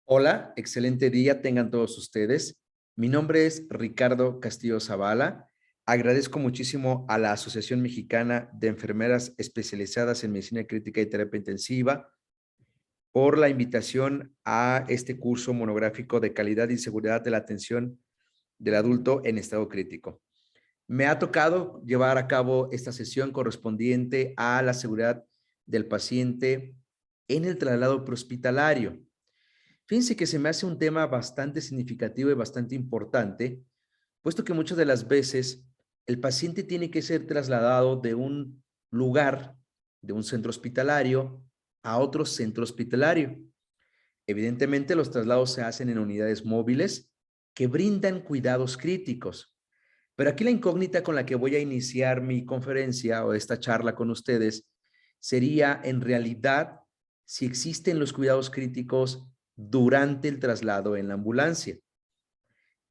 Hola, excelente día tengan todos ustedes. Mi nombre es Ricardo Castillo Zavala. Agradezco muchísimo a la Asociación Mexicana de Enfermeras Especializadas en Medicina Crítica y Terapia Intensiva por la invitación a este curso monográfico de calidad y seguridad de la atención del adulto en estado crítico. Me ha tocado llevar a cabo esta sesión correspondiente a la seguridad del paciente en el traslado prehospitalario. Fíjense que se me hace un tema bastante significativo y bastante importante, puesto que muchas de las veces el paciente tiene que ser trasladado de un lugar, de un centro hospitalario, a otro centro hospitalario. Evidentemente, los traslados se hacen en unidades móviles que brindan cuidados críticos. Pero aquí la incógnita con la que voy a iniciar mi conferencia o esta charla con ustedes sería en realidad si existen los cuidados críticos durante el traslado en la ambulancia.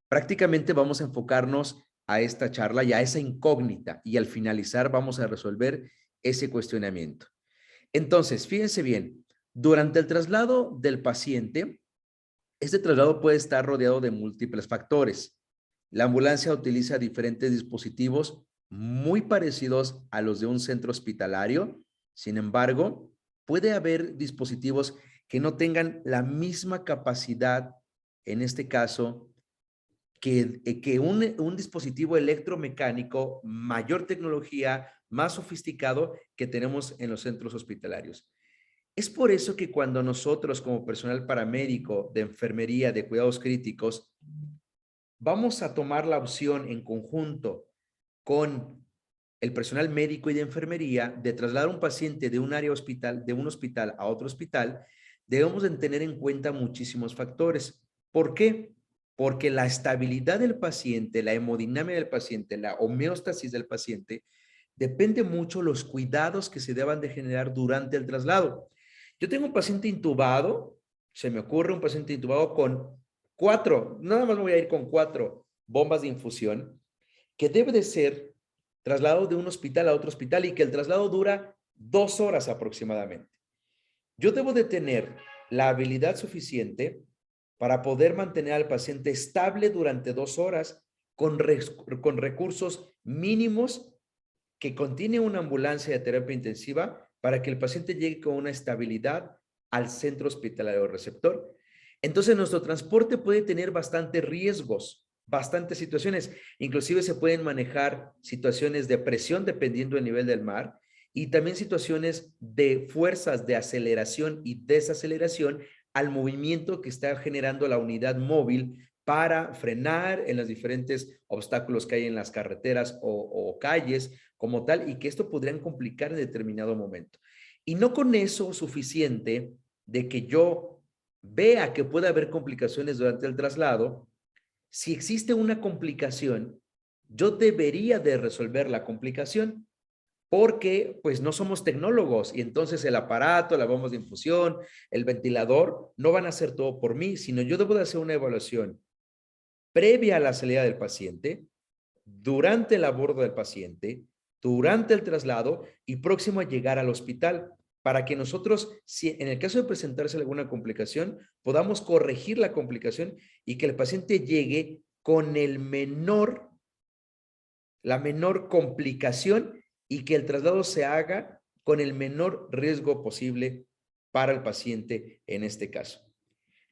Prácticamente vamos a enfocarnos a esta charla y a esa incógnita y al finalizar vamos a resolver ese cuestionamiento. Entonces, fíjense bien, durante el traslado del paciente, este traslado puede estar rodeado de múltiples factores. La ambulancia utiliza diferentes dispositivos muy parecidos a los de un centro hospitalario. Sin embargo, puede haber dispositivos que no tengan la misma capacidad, en este caso, que un dispositivo electromecánico, mayor tecnología, más sofisticado que tenemos en los centros hospitalarios. Es por eso que cuando nosotros como personal paramédico de enfermería de cuidados críticos vamos a tomar la opción en conjunto con el personal médico y de enfermería de trasladar a un paciente de un área hospital, de un hospital a otro hospital, debemos de tener en cuenta muchísimos factores. ¿Por qué? Porque la estabilidad del paciente, la hemodinamia del paciente, la homeostasis del paciente, depende mucho los cuidados que se deban de generar durante el traslado. Yo tengo un paciente intubado, se me ocurre un paciente intubado con nada más me voy a ir con 4 bombas de infusión, que debe de ser trasladado de un hospital a otro hospital y que el traslado dura 2 horas aproximadamente. Yo debo de tener la habilidad suficiente para poder mantener al paciente estable durante 2 horas con recursos mínimos que contiene una ambulancia de terapia intensiva para que el paciente llegue con una estabilidad al centro hospitalario receptor. Entonces, nuestro transporte puede tener bastantes riesgos, bastantes situaciones. Inclusive se pueden manejar situaciones de presión dependiendo del nivel del mar y también situaciones de fuerzas de aceleración y desaceleración al movimiento que está generando la unidad móvil para frenar en los diferentes obstáculos que hay en las carreteras o calles como tal, y que esto podrían complicar en determinado momento. Y no con eso suficiente de que yo vea que puede haber complicaciones durante el traslado. Si existe una complicación, yo debería de resolver la complicación porque pues no somos tecnólogos y entonces el aparato, la bomba de infusión, el ventilador no van a hacer todo por mí, sino yo debo de hacer una evaluación previa a la salida del paciente, durante el abordo del paciente, durante el traslado y próximo a llegar al hospital, para que nosotros, si en el caso de presentarse alguna complicación, podamos corregir la complicación y que el paciente llegue con la menor complicación y que el traslado se haga con el menor riesgo posible para el paciente en este caso.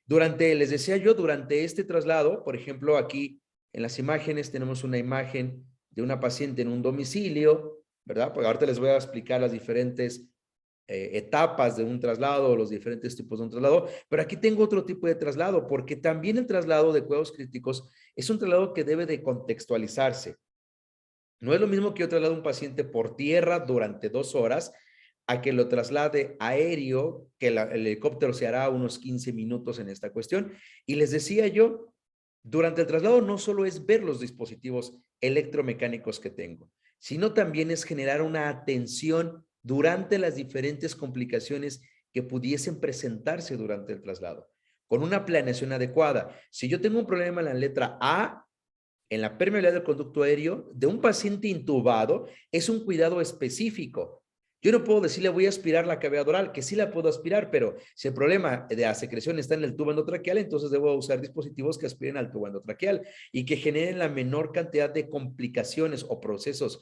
Les decía yo, durante este traslado, por ejemplo, aquí en las imágenes tenemos una imagen de una paciente en un domicilio, ¿verdad? Pues ahorita les voy a explicar las diferentes etapas de un traslado, los diferentes tipos de un traslado, pero aquí tengo otro tipo de traslado, porque también el traslado de cuidados críticos es un traslado que debe de contextualizarse. No es lo mismo que yo traslade un paciente por tierra durante 2 horas a que lo traslade aéreo, que el helicóptero se hará unos 15 minutos en esta cuestión. Y les decía yo, durante el traslado no solo es ver los dispositivos electromecánicos que tengo, sino también es generar una atención durante las diferentes complicaciones que pudiesen presentarse durante el traslado, con una planeación adecuada. Si yo tengo un problema en la letra A, en la permeabilidad del conducto aéreo de un paciente intubado, es un cuidado específico. Yo no puedo decirle voy a aspirar la cavidad oral, que sí la puedo aspirar, pero si el problema de la secreción está en el tubo endotraqueal, entonces debo usar dispositivos que aspiren al tubo endotraqueal y que generen la menor cantidad de complicaciones o procesos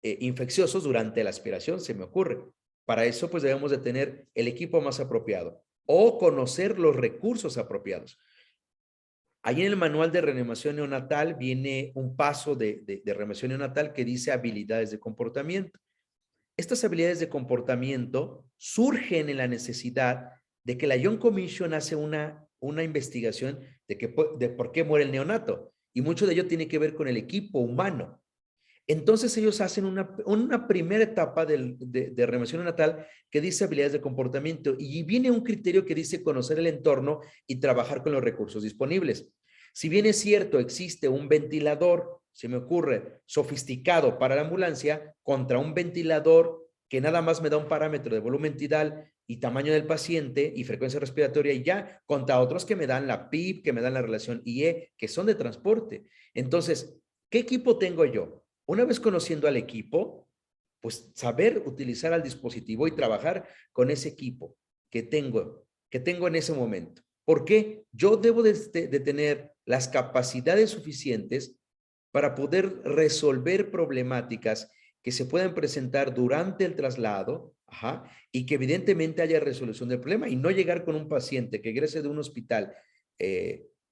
infecciosos durante la aspiración, se me ocurre. Para eso, pues debemos de tener el equipo más apropiado o conocer los recursos apropiados. Ahí en el manual de reanimación neonatal viene un paso de reanimación neonatal que dice habilidades de comportamiento. Estas habilidades de comportamiento surgen en la necesidad de que la Young Commission hace una investigación de por qué muere el neonato. Y mucho de ello tiene que ver con el equipo humano. Entonces ellos hacen una primera etapa de reanimación neonatal que dice habilidades de comportamiento y viene un criterio que dice conocer el entorno y trabajar con los recursos disponibles. Si bien es cierto, existe un ventilador, se me ocurre, sofisticado para la ambulancia contra un ventilador que nada más me da un parámetro de volumen tidal y tamaño del paciente y frecuencia respiratoria y ya, contra otros que me dan la PIP, que me dan la relación IE, que son de transporte. Entonces, ¿qué equipo tengo yo? Una vez conociendo al equipo, pues saber utilizar al dispositivo y trabajar con ese equipo que tengo en ese momento. ¿Por qué? Yo debo de tener las capacidades suficientes para poder resolver problemáticas que se puedan presentar durante el traslado, y que evidentemente haya resolución del problema y no llegar con un paciente que egrese de un hospital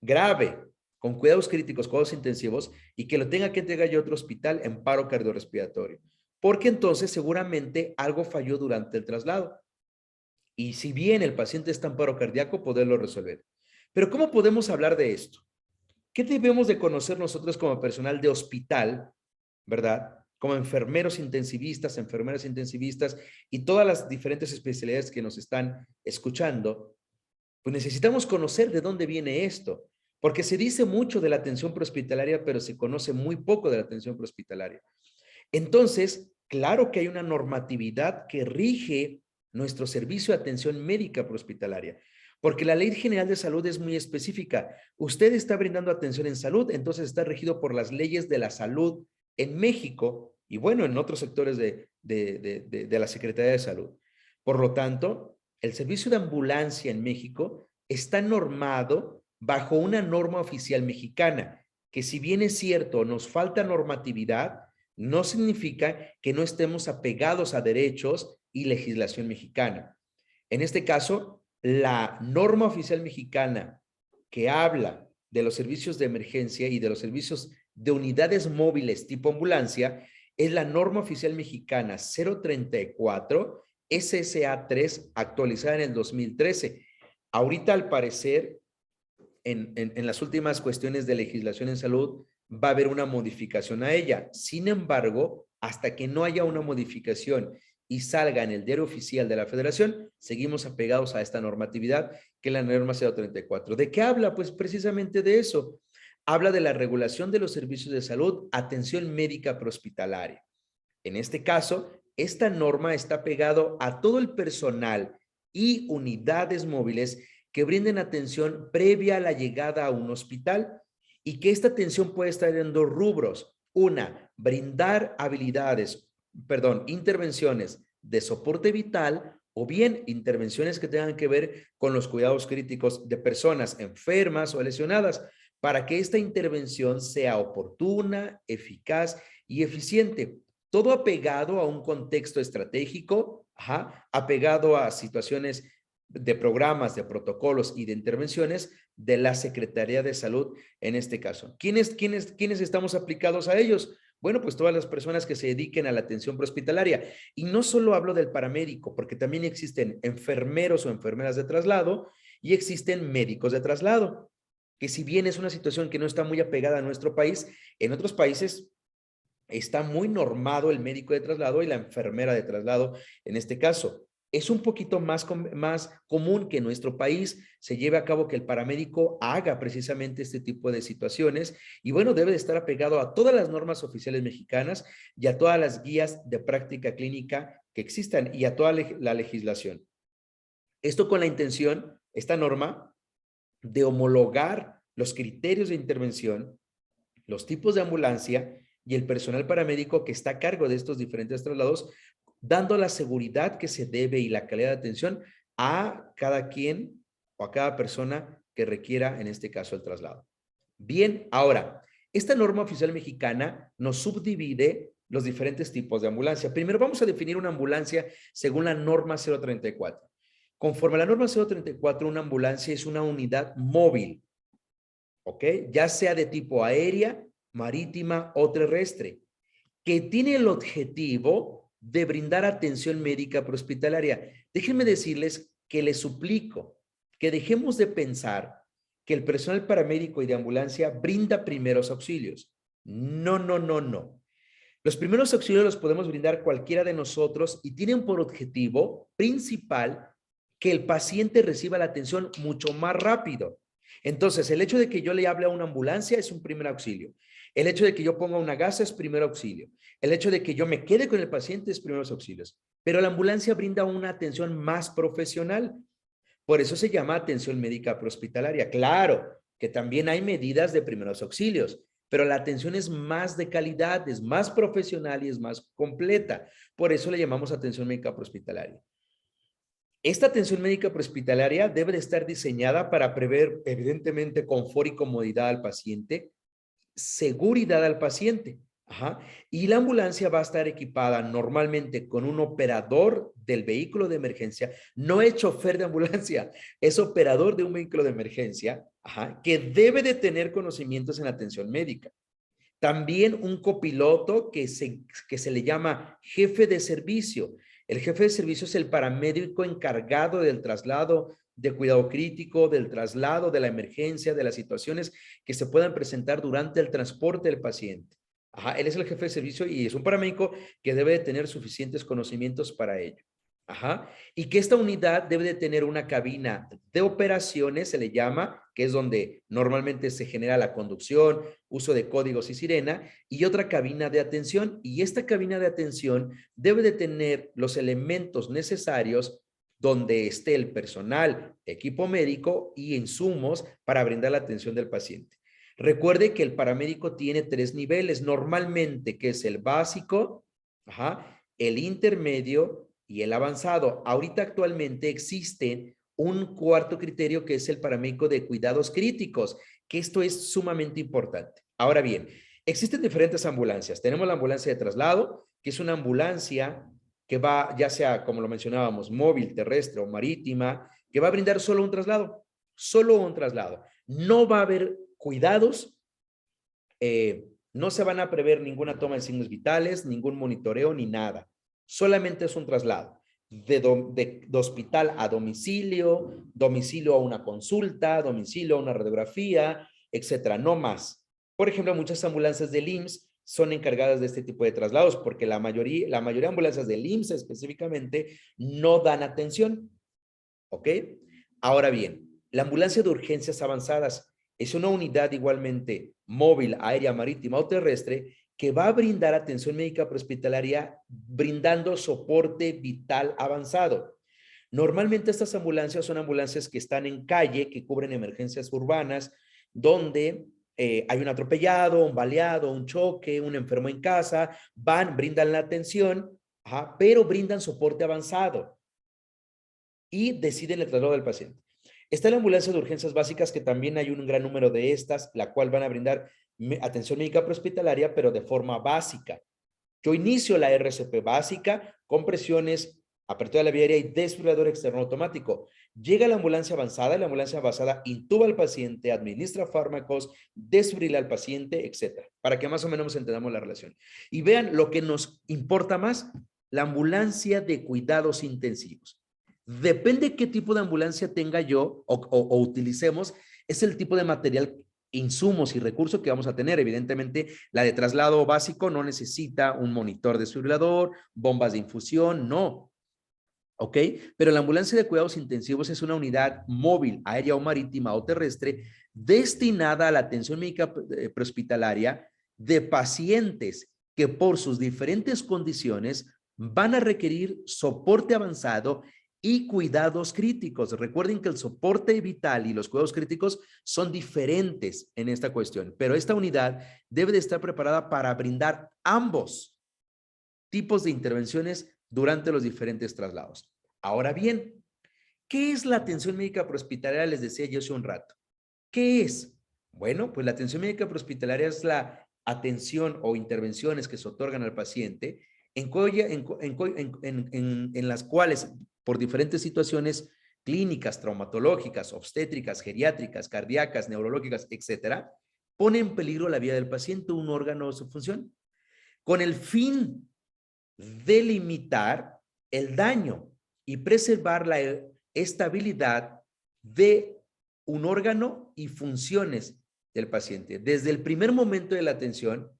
grave, con cuidados críticos, cuidados intensivos, y que lo tenga que entregar yo a otro hospital en paro cardiorrespiratorio. Porque entonces seguramente algo falló durante el traslado. Y si bien el paciente está en paro cardíaco, poderlo resolver. Pero ¿cómo podemos hablar de esto? ¿Qué debemos de conocer nosotros como personal de hospital, verdad? Como enfermeros intensivistas, enfermeras intensivistas y todas las diferentes especialidades que nos están escuchando, pues necesitamos conocer de dónde viene esto, porque se dice mucho de la atención prehospitalaria, pero se conoce muy poco de la atención prehospitalaria. Entonces, claro que hay una normatividad que rige nuestro servicio de atención médica prehospitalaria, porque la Ley General de Salud es muy específica. Usted está brindando atención en salud, entonces está regido por las leyes de la salud en México y bueno, en otros sectores de la Secretaría de Salud. Por lo tanto, el servicio de ambulancia en México está normado bajo una norma oficial mexicana, que si bien es cierto, nos falta normatividad, no significa que no estemos apegados a derechos y legislación mexicana. En este caso, la norma oficial mexicana que habla de los servicios de emergencia y de los servicios de unidades móviles tipo ambulancia es la norma oficial mexicana 034 SSA 3 actualizada en el 2013. Ahorita, al parecer, en las últimas cuestiones de legislación en salud, va a haber una modificación a ella. Sin embargo, hasta que no haya una modificación y salga en el diario oficial de la Federación, seguimos apegados a esta normatividad, que es la norma 034. ¿De qué habla? Pues precisamente de eso. Habla de la regulación de los servicios de salud, atención médica prehospitalaria. En este caso, esta norma está pegado a todo el personal y unidades móviles que brinden atención previa a la llegada a un hospital y que esta atención puede estar en dos rubros. Una, brindar intervenciones de soporte vital o bien intervenciones que tengan que ver con los cuidados críticos de personas enfermas o lesionadas para que esta intervención sea oportuna, eficaz y eficiente. Todo apegado a un contexto estratégico, apegado a situaciones de programas, de protocolos y de intervenciones de la Secretaría de Salud en este caso. ¿Quiénes estamos aplicados a ellos? Bueno, pues todas las personas que se dediquen a la atención prehospitalaria. Y no solo hablo del paramédico, porque también existen enfermeros o enfermeras de traslado y existen médicos de traslado, que si bien es una situación que no está muy apegada a nuestro país, en otros países está muy normado el médico de traslado y la enfermera de traslado en este caso. Es un poquito más común que en nuestro país se lleve a cabo que el paramédico haga precisamente este tipo de situaciones y bueno, debe de estar apegado a todas las normas oficiales mexicanas y a todas las guías de práctica clínica que existan y a toda la legislación. Esto con la intención, esta norma, de homologar los criterios de intervención, los tipos de ambulancia y el personal paramédico que está a cargo de estos diferentes traslados dando la seguridad que se debe y la calidad de atención a cada quien o a cada persona que requiera, en este caso, el traslado. Bien, ahora, esta norma oficial mexicana nos subdivide los diferentes tipos de ambulancia. Primero vamos a definir una ambulancia según la norma 034. Conforme a la norma 034, una ambulancia es una unidad móvil, ¿ok? Ya sea de tipo aérea, marítima o terrestre, que tiene el objetivo de brindar atención médica prehospitalaria. Déjenme decirles que les suplico que dejemos de pensar que el personal paramédico y de ambulancia brinda primeros auxilios. No, no, no, no. Los primeros auxilios los podemos brindar cualquiera de nosotros y tienen por objetivo principal que el paciente reciba la atención mucho más rápido. Entonces, el hecho de que yo le hable a una ambulancia es un primer auxilio. El hecho de que yo ponga una gasa es primer auxilio. El hecho de que yo me quede con el paciente es primeros auxilios. Pero la ambulancia brinda una atención más profesional. Por eso se llama atención médica prehospitalaria. Claro que también hay medidas de primeros auxilios, pero la atención es más de calidad, es más profesional y es más completa. Por eso le llamamos atención médica prehospitalaria. Esta atención médica prehospitalaria debe de estar diseñada para prever, evidentemente, confort y comodidad al paciente, seguridad al paciente. Ajá. Y la ambulancia va a estar equipada normalmente con un operador del vehículo de emergencia, no es chofer de ambulancia, es operador de un vehículo de emergencia, ajá, que debe de tener conocimientos en atención médica. También un copiloto que se le llama jefe de servicio. El jefe de servicio es el paramédico encargado del traslado de cuidado crítico, del traslado de la emergencia, de las situaciones que se puedan presentar durante el transporte del paciente. Ajá, él es el jefe de servicio y es un paramédico que debe de tener suficientes conocimientos para ello. Ajá. Y que esta unidad debe de tener una cabina de operaciones, se le llama, que es donde normalmente se genera la conducción, uso de códigos y sirena, y otra cabina de atención. Y esta cabina de atención debe de tener los elementos necesarios donde esté el personal, equipo médico y insumos para brindar la atención del paciente. Recuerde que el paramédico tiene 3 niveles normalmente, que es el básico, ajá, el intermedio y el avanzado. Ahorita actualmente existe un cuarto criterio que es el paramédico de cuidados críticos, que esto es sumamente importante. Ahora bien, existen diferentes ambulancias. Tenemos la ambulancia de traslado, que es una ambulancia que va, ya sea, como lo mencionábamos, móvil, terrestre o marítima, que va a brindar solo un traslado, solo un traslado. No va a haber cuidados, no se van a prever ninguna toma de signos vitales, ningún monitoreo ni nada. Solamente es un traslado de hospital a domicilio, domicilio a una consulta, domicilio a una radiografía, etcétera, no más. Por ejemplo, muchas ambulancias del IMSS son encargadas de este tipo de traslados porque la mayoría de ambulancias del IMSS específicamente no dan atención. ¿Ok? Ahora bien, la ambulancia de urgencias avanzadas es una unidad igualmente móvil, aérea, marítima o terrestre que va a brindar atención médica prehospitalaria brindando soporte vital avanzado. Normalmente estas ambulancias son ambulancias que están en calle, que cubren emergencias urbanas, donde hay un atropellado, un baleado, un choque, un enfermo en casa, van, brindan la atención, ajá, pero brindan soporte avanzado y deciden el traslado del paciente. Está la ambulancia de urgencias básicas, que también hay un gran número de estas, la cual van a brindar atención médica prehospitalaria, pero de forma básica. Yo inicio la RCP básica con presiones, apertura de la vía aérea y desfibrilador externo automático. Llega la ambulancia avanzada intuba al paciente, administra fármacos, desfibrila al paciente, etcétera, para que más o menos entendamos la relación. Y vean lo que nos importa más, la ambulancia de cuidados intensivos. Depende qué tipo de ambulancia tenga yo o utilicemos, es el tipo de material, insumos y recursos que vamos a tener. Evidentemente, la de traslado básico no necesita un monitor desfibrilador, bombas de infusión, no. ¿Ok? Pero la ambulancia de cuidados intensivos es una unidad móvil, aérea o marítima o terrestre, destinada a la atención médica prehospitalaria de pacientes que por sus diferentes condiciones van a requerir soporte avanzado y cuidados críticos. Recuerden que el soporte vital y los cuidados críticos son diferentes en esta cuestión, pero esta unidad debe de estar preparada para brindar ambos tipos de intervenciones durante los diferentes traslados. Ahora bien, ¿qué es la atención médica prehospitalaria? Les decía yo hace un rato. ¿Qué es? Bueno, pues la atención médica prehospitalaria es la atención o intervenciones que se otorgan al paciente en las cuales, por diferentes situaciones clínicas, traumatológicas, obstétricas, geriátricas, cardíacas, neurológicas, etcétera, pone en peligro la vida del paciente, un órgano o su función, con el fin de limitar el daño y preservar la estabilidad de un órgano y funciones del paciente. Desde el primer momento de la atención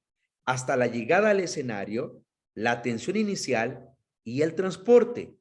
hasta la llegada al escenario, la atención inicial y el transporte.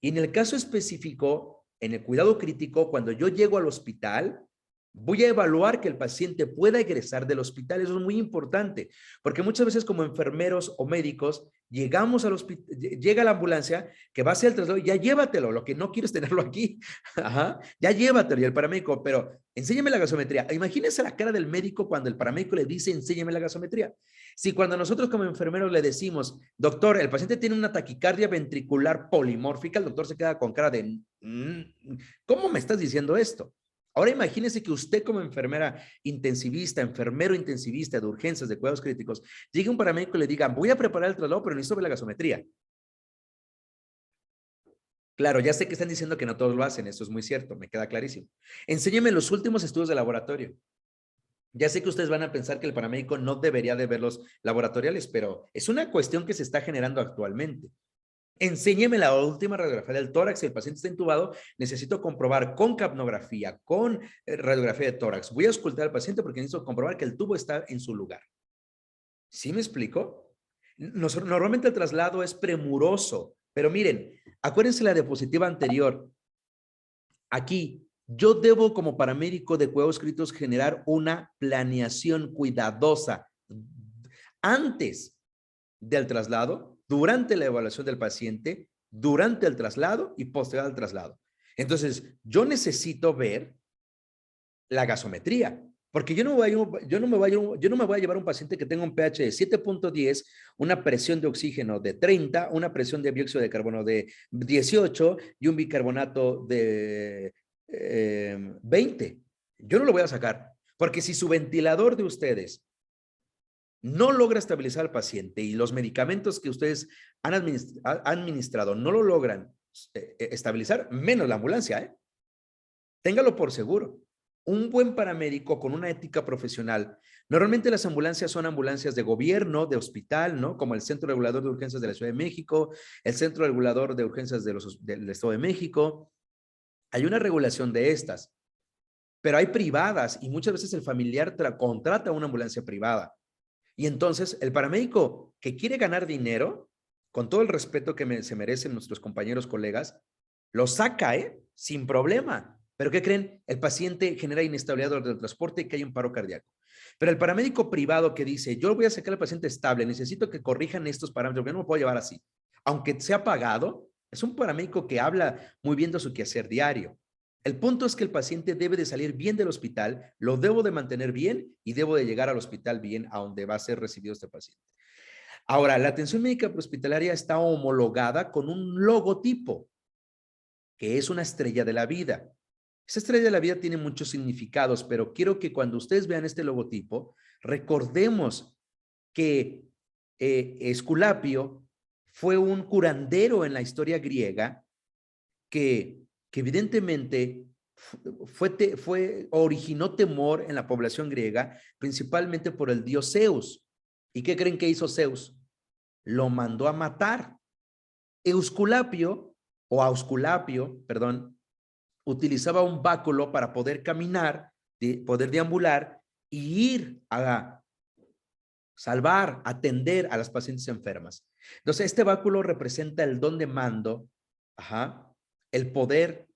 Y en el caso específico, en el cuidado crítico, cuando yo llego al hospital, voy a evaluar que el paciente pueda egresar del hospital. Eso es muy importante, porque muchas veces como enfermeros o médicos llegamos al hospital, llega la ambulancia que va a hacer el traslado, ya llévatelo, lo que no quiero es tenerlo aquí. Ajá, ya llévatelo. Y el paramédico, pero enséñame la gasometría. Imagínense la cara del médico cuando el paramédico le dice, enséñame la gasometría. Si cuando nosotros como enfermeros le decimos, doctor, el paciente tiene una taquicardia ventricular polimórfica, el doctor se queda con cara de, ¿cómo me estás diciendo esto? Ahora imagínese que usted como enfermera intensivista, enfermero intensivista de urgencias, de cuidados críticos, llegue un paramédico y le diga, voy a preparar el traslado, pero necesito ver la gasometría. Claro, ya sé que están diciendo que no todos lo hacen, eso es muy cierto, me queda clarísimo. Enséñeme los últimos estudios de laboratorio. Ya sé que ustedes van a pensar que el paramédico no debería de ver los laboratoriales, pero es una cuestión que se está generando actualmente. Enséñeme la última radiografía del tórax. Si el paciente está intubado, necesito comprobar con capnografía, con radiografía de tórax. Voy a auscultar al paciente porque necesito comprobar que el tubo está en su lugar. ¿Sí me explico? Normalmente el traslado es premuroso, pero miren, acuérdense la diapositiva anterior. Aquí, yo debo como paramédico de cuidados críticos generar una planeación cuidadosa antes del traslado, durante la evaluación del paciente, durante el traslado y posterior al traslado. Entonces, yo necesito ver la gasometría, porque yo no me voy a llevar un paciente que tenga un pH de 7.10, una presión de oxígeno de 30, una presión de dióxido de carbono de 18 y un bicarbonato de 20. Yo no lo voy a sacar, porque si su ventilador de ustedes no logra estabilizar al paciente y los medicamentos que ustedes han administrado no lo logran estabilizar, menos la ambulancia, ¿eh? Téngalo por seguro. Un buen paramédico con una ética profesional. Normalmente las ambulancias son ambulancias de gobierno, de hospital, ¿no? Como el Centro Regulador de Urgencias de la Ciudad de México, el Centro Regulador de Urgencias del Estado de México. Hay una regulación de estas, pero hay privadas y muchas veces el familiar contrata una ambulancia privada. Y entonces el paramédico que quiere ganar dinero, con todo el respeto que se merecen nuestros compañeros, colegas, lo saca, sin problema. ¿Pero qué creen? El paciente genera inestabilidad durante el transporte y que hay un paro cardíaco. Pero el paramédico privado que dice, yo voy a sacar al paciente estable, necesito que corrijan estos parámetros, yo no me puedo llevar así. Aunque sea pagado, es un paramédico que habla muy bien de su quehacer diario. El punto es que el paciente debe de salir bien del hospital, lo debo de mantener bien y debo de llegar al hospital bien a donde va a ser recibido este paciente. Ahora, la atención médica prehospitalaria está homologada con un logotipo, que es una estrella de la vida. Esa estrella de la vida tiene muchos significados, pero quiero que cuando ustedes vean este logotipo, recordemos que Esculapio fue un curandero en la historia griega que evidentemente originó temor en la población griega, principalmente por el dios Zeus. ¿Y qué creen que hizo Zeus? Lo mandó a matar. Eusculapio, o Ausculapio, perdón, utilizaba un báculo para poder caminar, poder deambular y ir a salvar, atender a las pacientes enfermas. Entonces, este báculo representa el don de mando, el poder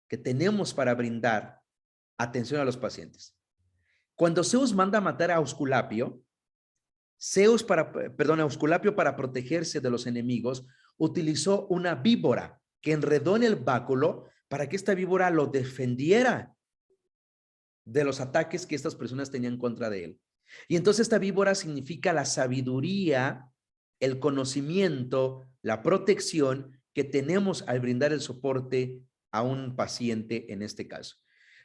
que tenemos para brindar atención a los pacientes. Cuando Zeus manda a matar a Ausculapio, Ausculapio, para protegerse de los enemigos, utilizó una víbora que enredó en el báculo para que esta víbora lo defendiera de los ataques que estas personas tenían contra de él. Y entonces esta víbora significa la sabiduría el conocimiento, la protección que tenemos al brindar el soporte a un paciente en este caso.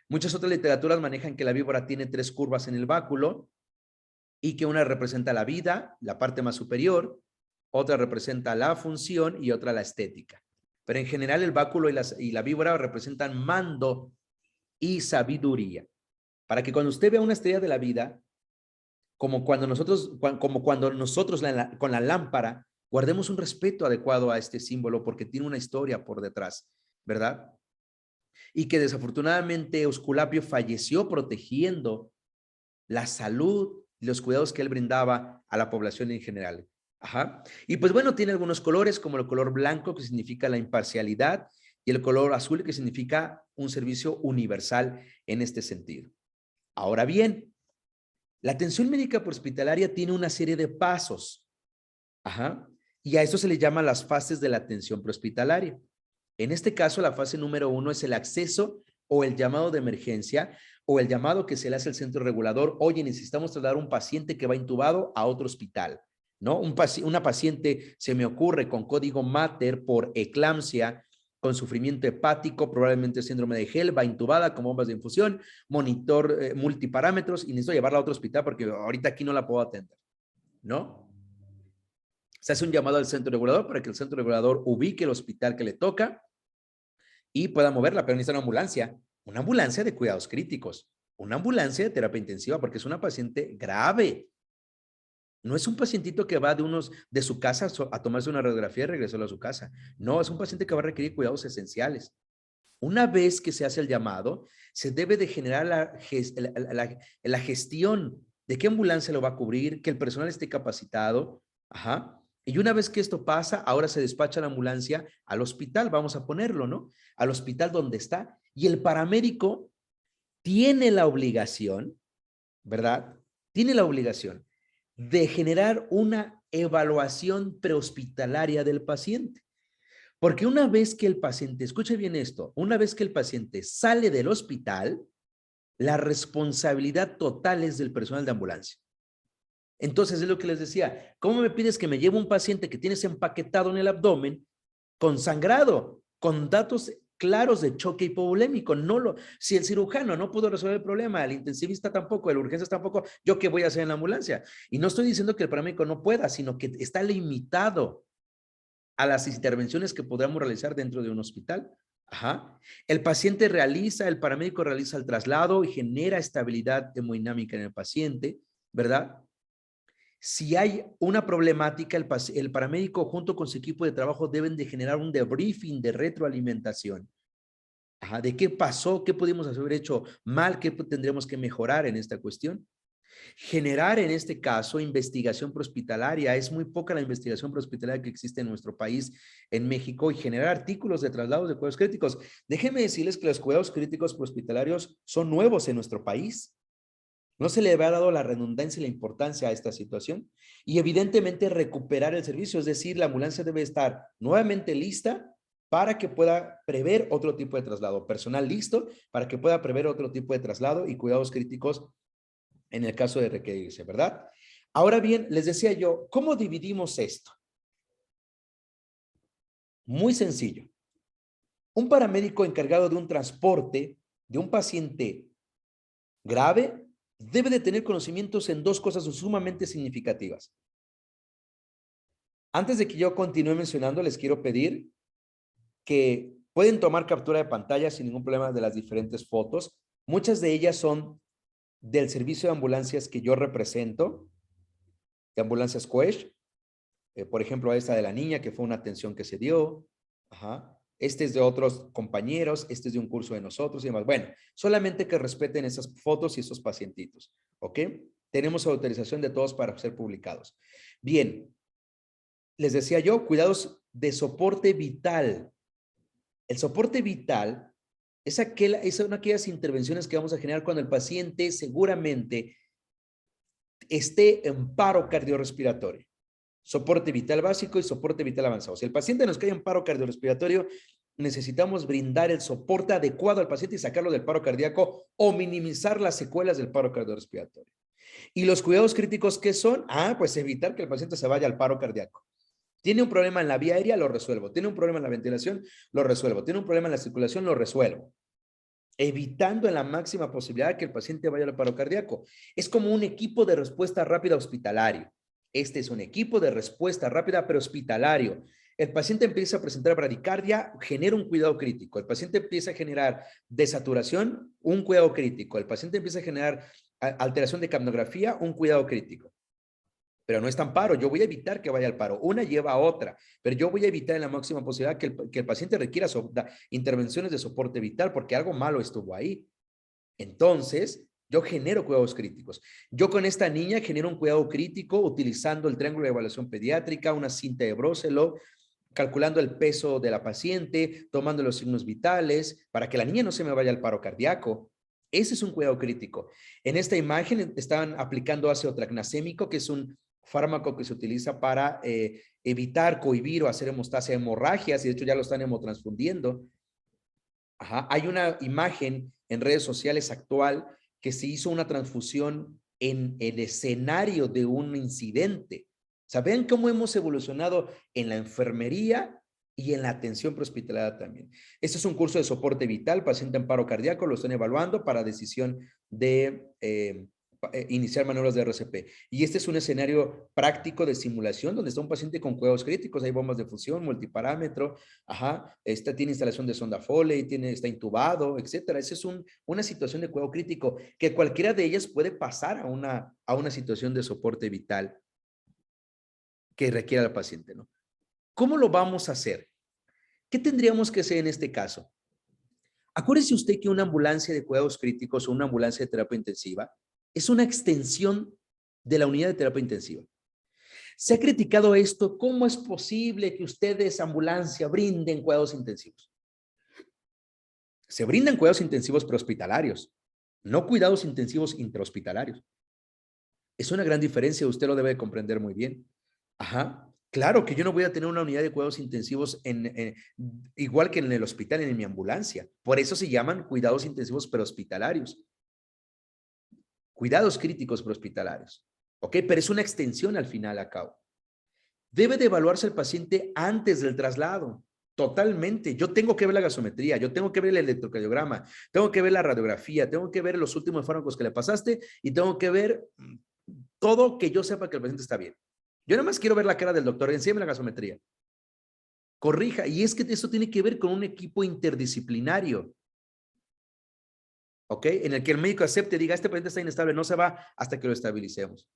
Muchas otras literaturas manejan que la víbora tiene 3 curvas en el báculo y que una representa la vida, la parte más superior, otra representa la función y otra la estética. Pero en general el báculo y la víbora representan mando y sabiduría. Para que cuando usted vea una estrella de la vida, como cuando nosotros con la lámpara guardemos un respeto adecuado a este símbolo porque tiene una historia por detrás, ¿verdad? Y que desafortunadamente Esculapio falleció protegiendo la salud y los cuidados que él brindaba a la población en general. Ajá. Y pues bueno, tiene algunos colores como el color blanco que significa la imparcialidad y el color azul que significa un servicio universal en este sentido. Ahora bien, la atención médica hospitalaria tiene una serie de pasos. Ajá. Y a eso se le llama las fases de la atención prehospitalaria. En este caso, la fase número 1 es el acceso o el llamado de emergencia o el llamado que se le hace al centro regulador. Oye, necesitamos trasladar un paciente que va intubado a otro hospital, ¿no? Una paciente, se me ocurre, con código Mater por eclampsia, con sufrimiento hepático, probablemente síndrome de Hell, va intubada con bombas de infusión, monitor multiparámetros y necesito llevarla a otro hospital porque ahorita aquí no la puedo atender, ¿no? Se hace un llamado al centro regulador para que el centro regulador ubique el hospital que le toca y pueda moverla, pero necesita una ambulancia de cuidados críticos, una ambulancia de terapia intensiva, porque es una paciente grave. No es un pacientito que va de su casa a tomarse una radiografía y regresarlo a su casa. No, es un paciente que va a requerir cuidados esenciales. Una vez que se hace el llamado, se debe de generar la gestión de qué ambulancia lo va a cubrir, que el personal esté capacitado. Ajá. Y una vez que esto pasa, ahora se despacha la ambulancia al hospital, vamos a ponerlo, ¿no? Al hospital donde está. Y el paramédico tiene la obligación, ¿verdad? Tiene la obligación de generar una evaluación prehospitalaria del paciente. Porque una vez que el paciente, escuche bien esto, una vez que el paciente sale del hospital, la responsabilidad total es del personal de ambulancia. Entonces es lo que les decía, ¿cómo me pides que me lleve un paciente que tienes empaquetado en el abdomen con sangrado, con datos claros de choque hipovolémico? Si el cirujano no pudo resolver el problema, el intensivista tampoco, el urgencia tampoco, ¿yo qué voy a hacer en la ambulancia? Y no estoy diciendo que el paramédico no pueda, sino que está limitado a las intervenciones que podamos realizar dentro de un hospital. Ajá. El paramédico realiza el traslado y genera estabilidad hemodinámica en el paciente, ¿verdad? Si hay una problemática, el paramédico junto con su equipo de trabajo deben de generar un debriefing de retroalimentación. Ajá, de qué pasó, qué pudimos haber hecho mal, qué tendremos que mejorar en esta cuestión. Generar en este caso investigación prehospitalaria. Es muy poca la investigación prehospitalaria que existe en nuestro país, en México, y generar artículos de traslados de cuidados críticos. Déjenme decirles que los cuidados críticos prehospitalarios son nuevos en nuestro país. No se le había dado la redundancia y la importancia a esta situación y evidentemente recuperar el servicio, es decir, la ambulancia debe estar nuevamente lista para que pueda prever otro tipo de traslado, personal listo para que pueda prever otro tipo de traslado y cuidados críticos en el caso de requerirse, ¿verdad? Ahora bien, les decía yo, ¿cómo dividimos esto? Muy sencillo. Un paramédico encargado de un transporte de un paciente grave debe de tener conocimientos en 2 cosas sumamente significativas. Antes de que yo continúe mencionando, les quiero pedir que pueden tomar captura de pantalla sin ningún problema de las diferentes fotos. Muchas de ellas son del servicio de ambulancias que yo represento, de ambulancias Quest. Por ejemplo, esta de la niña, que fue una atención que se dio. Ajá. Este es de otros compañeros, este es de un curso de nosotros y demás. Bueno, solamente que respeten esas fotos y esos pacientitos, ¿ok? Tenemos autorización de todos para ser publicados. Bien, les decía yo, cuidados de soporte vital. El soporte vital son aquellas intervenciones que vamos a generar cuando el paciente seguramente esté en paro cardiorrespiratorio. Soporte vital básico y soporte vital avanzado. Si el paciente nos cae en paro cardiorrespiratorio, necesitamos brindar el soporte adecuado al paciente y sacarlo del paro cardíaco o minimizar las secuelas del paro cardiorrespiratorio. ¿Y los cuidados críticos qué son? Pues evitar que el paciente se vaya al paro cardíaco. Tiene un problema en la vía aérea, lo resuelvo. Tiene un problema en la ventilación, lo resuelvo. Tiene un problema en la circulación, lo resuelvo. Evitando en la máxima posibilidad que el paciente vaya al paro cardíaco. Es como un equipo de respuesta rápida hospitalario. Este es un equipo de respuesta rápida prehospitalario. El paciente empieza a presentar bradicardia, genera un cuidado crítico. El paciente empieza a generar desaturación, un cuidado crítico. El paciente empieza a generar alteración de capnografía, un cuidado crítico. Pero no es tan paro, yo voy a evitar que vaya al paro. Una lleva a otra, pero yo voy a evitar en la máxima posibilidad que el paciente requiera intervenciones de soporte vital porque algo malo estuvo ahí. Entonces, yo genero cuidados críticos. Yo con esta niña genero un cuidado crítico utilizando el triángulo de evaluación pediátrica, una cinta de Broselo, calculando el peso de la paciente, tomando los signos vitales, para que la niña no se me vaya al paro cardíaco. Ese es un cuidado crítico. En esta imagen estaban aplicando ácido tranexaménico, que es un fármaco que se utiliza para evitar, cohibir o hacer hemostasia de hemorragias, y de hecho ya lo están hemotransfundiendo. Hay una imagen en redes sociales actual que se hizo una transfusión en el escenario de un incidente. O sea, vean cómo hemos evolucionado en la enfermería y en la atención prehospitalaria también. Este es un curso de soporte vital, paciente en paro cardíaco, lo están evaluando para decisión de iniciar maniobras de RCP. Y este es un escenario práctico de simulación donde está un paciente con cuidados críticos, hay bombas de fusión, multiparámetro, tiene instalación de sonda Foley, está intubado, etcétera. Esa es una situación de cuidado crítico que cualquiera de ellas puede pasar a una situación de soporte vital que requiera al paciente, ¿no? ¿Cómo lo vamos a hacer? ¿Qué tendríamos que hacer en este caso? Acuérdese usted que una ambulancia de cuidados críticos o una ambulancia de terapia intensiva es una extensión de la unidad de terapia intensiva. Se ha criticado esto, ¿cómo es posible que ustedes, ambulancia, brinden cuidados intensivos? Se brindan cuidados intensivos prehospitalarios, no cuidados intensivos intrahospitalarios. Es una gran diferencia, usted lo debe comprender muy bien. Claro que yo no voy a tener una unidad de cuidados intensivos igual que en el hospital, en mi ambulancia. Por eso se llaman cuidados intensivos prehospitalarios. Cuidados críticos prehospitalarios. ¿Ok? Pero es una extensión al final a cabo. Debe de evaluarse el paciente antes del traslado. Totalmente. Yo tengo que ver la gasometría, yo tengo que ver el electrocardiograma, tengo que ver la radiografía, tengo que ver los últimos fármacos que le pasaste y tengo que ver todo que yo sepa que el paciente está bien. Yo nada más quiero ver la cara del doctor, enséñame la gasometría. Corrija. Y es que eso tiene que ver con un equipo interdisciplinario. ¿Ok? En el que el médico acepte y diga, este paciente está inestable, no se va hasta que lo estabilicemos.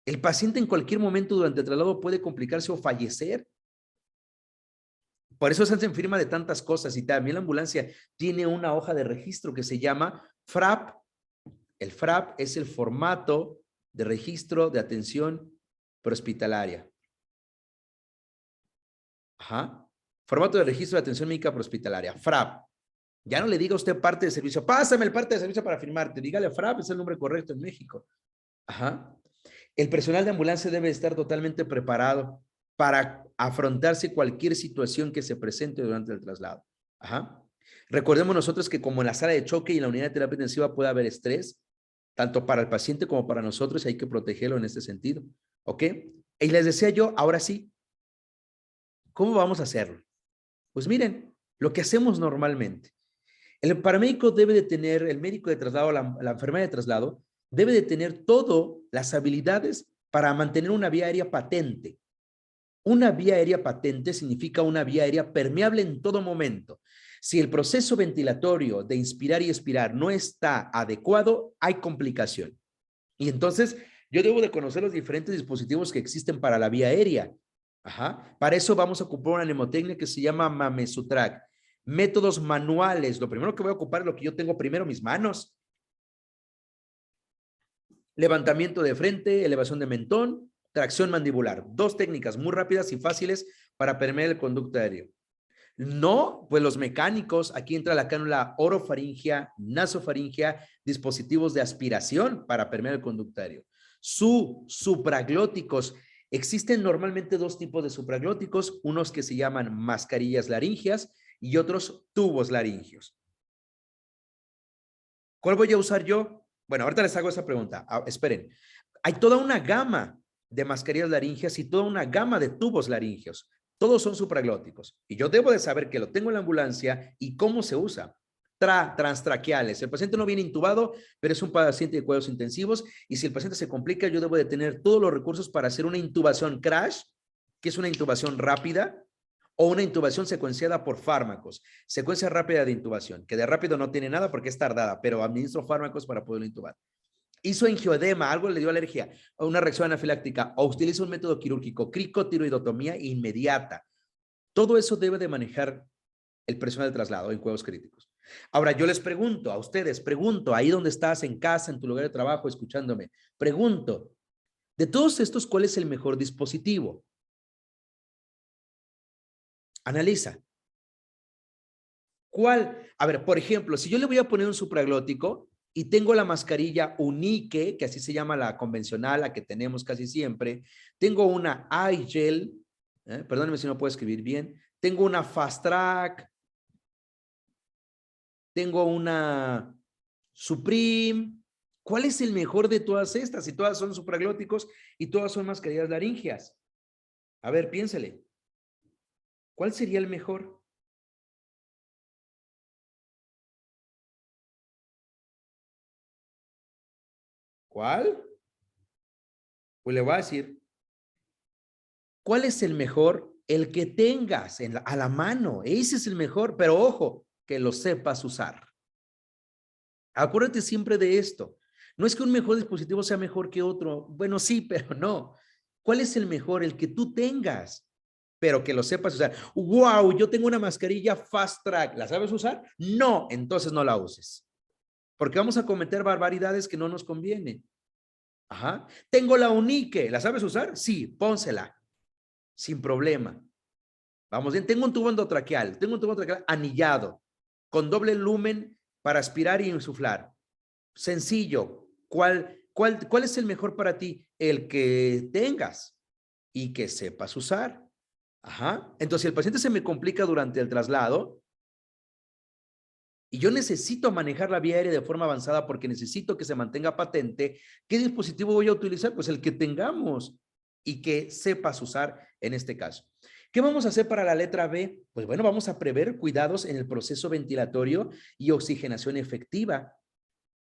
El paciente en cualquier momento durante el traslado puede complicarse o fallecer. Por eso se hacen firma de tantas cosas y también la ambulancia tiene una hoja de registro que se llama FRAP. El FRAP es el formato de registro de atención prehospitalaria. Formato de registro de atención médica prehospitalaria, FRAP. Ya no le diga usted parte de servicio, pásame el parte de servicio para firmarte, dígale FRAP, es el nombre correcto en México. El personal de ambulancia debe estar totalmente preparado para afrontarse cualquier situación que se presente durante el traslado. Recordemos nosotros que como en la sala de choque y en la unidad de terapia intensiva puede haber estrés, tanto para el paciente como para nosotros, hay que protegerlo en este sentido. ¿Ok? Y les decía yo, ahora sí, ¿cómo vamos a hacerlo? Pues miren, lo que hacemos normalmente. El paramédico debe de tener, el médico de traslado, la enfermera de traslado, debe de tener todas las habilidades para mantener una vía aérea patente. Una vía aérea patente significa una vía aérea permeable en todo momento. Si el proceso ventilatorio de inspirar y expirar no está adecuado, hay complicación. Y entonces yo debo de conocer los diferentes dispositivos que existen para la vía aérea. Para eso vamos a ocupar una mnemotecnia que se llama Mamesutrack. Métodos manuales. Lo primero que voy a ocupar es lo que yo tengo primero, mis manos. Levantamiento de frente, elevación de mentón, tracción mandibular. Dos técnicas muy rápidas y fáciles para permear el conducto aéreo. No, pues los mecánicos, aquí entra la cánula orofaringea, nasofaringea, dispositivos de aspiración para permear el conducto aéreo. Supraglóticos. Existen normalmente dos tipos de supraglóticos, unos que se llaman mascarillas laríngeas y otros tubos laringeos. ¿Cuál voy a usar yo? Bueno, ahorita les hago esa pregunta. Esperen. Hay toda una gama de mascarillas laringeas y toda una gama de tubos laringeos. Todos son supraglóticos. Y yo debo de saber que lo tengo en la ambulancia y cómo se usa. Transtraqueales. El paciente no viene intubado, pero es un paciente de cuidados intensivos. Y si el paciente se complica, yo debo de tener todos los recursos para hacer una intubación crash, que es una intubación rápida, o una intubación secuenciada por fármacos. Secuencia rápida de intubación, que de rápido no tiene nada porque es tardada, pero administro fármacos para poderlo intubar. Hizo angioedema, algo le dio alergia, o una reacción anafiláctica, o utiliza un método quirúrgico, cricotiroidotomía inmediata. Todo eso debe de manejar el personal de traslado en cuidados críticos. Ahora, yo les pregunto a ustedes, pregunto, ahí donde estás, en casa, en tu lugar de trabajo, escuchándome, pregunto, de todos estos, ¿cuál es el mejor dispositivo? Analiza. ¿Cuál? A ver, por ejemplo, si yo le voy a poner un supraglótico y tengo la mascarilla Unique, que así se llama la convencional, la que tenemos casi siempre, tengo una iGel, perdónenme si no puedo escribir bien, tengo una Fast Track, tengo una Supreme. ¿Cuál es el mejor de todas estas? Si todas son supraglóticos y todas son mascarillas laringeas. A ver, piénsele. ¿Cuál sería el mejor? ¿Cuál? Pues le voy a decir, ¿cuál es el mejor? El que tengas a la mano. Ese es el mejor, pero ojo, que lo sepas usar. Acuérdate siempre de esto. No es que un mejor dispositivo sea mejor que otro. Bueno, sí, pero no. ¿Cuál es el mejor? El que tú tengas, pero que lo sepas usar. ¡Wow! Yo tengo una mascarilla Fast Track. ¿La sabes usar? No, entonces no la uses. Porque vamos a cometer barbaridades que no nos convienen. Ajá. Tengo la Unique. ¿La sabes usar? Sí, pónsela. Sin problema. Vamos bien. Tengo un tubo endotraqueal. Tengo un tubo endotraqueal anillado, con doble lumen para aspirar y insuflar. Sencillo. ¿Cuál es el mejor para ti? El que tengas y que sepas usar. Ajá. Entonces, si el paciente se me complica durante el traslado y yo necesito manejar la vía aérea de forma avanzada porque necesito que se mantenga patente, ¿qué dispositivo voy a utilizar? Pues el que tengamos y que sepas usar en este caso. ¿Qué vamos a hacer para la letra B? Pues bueno, vamos a prever cuidados en el proceso ventilatorio y oxigenación efectiva.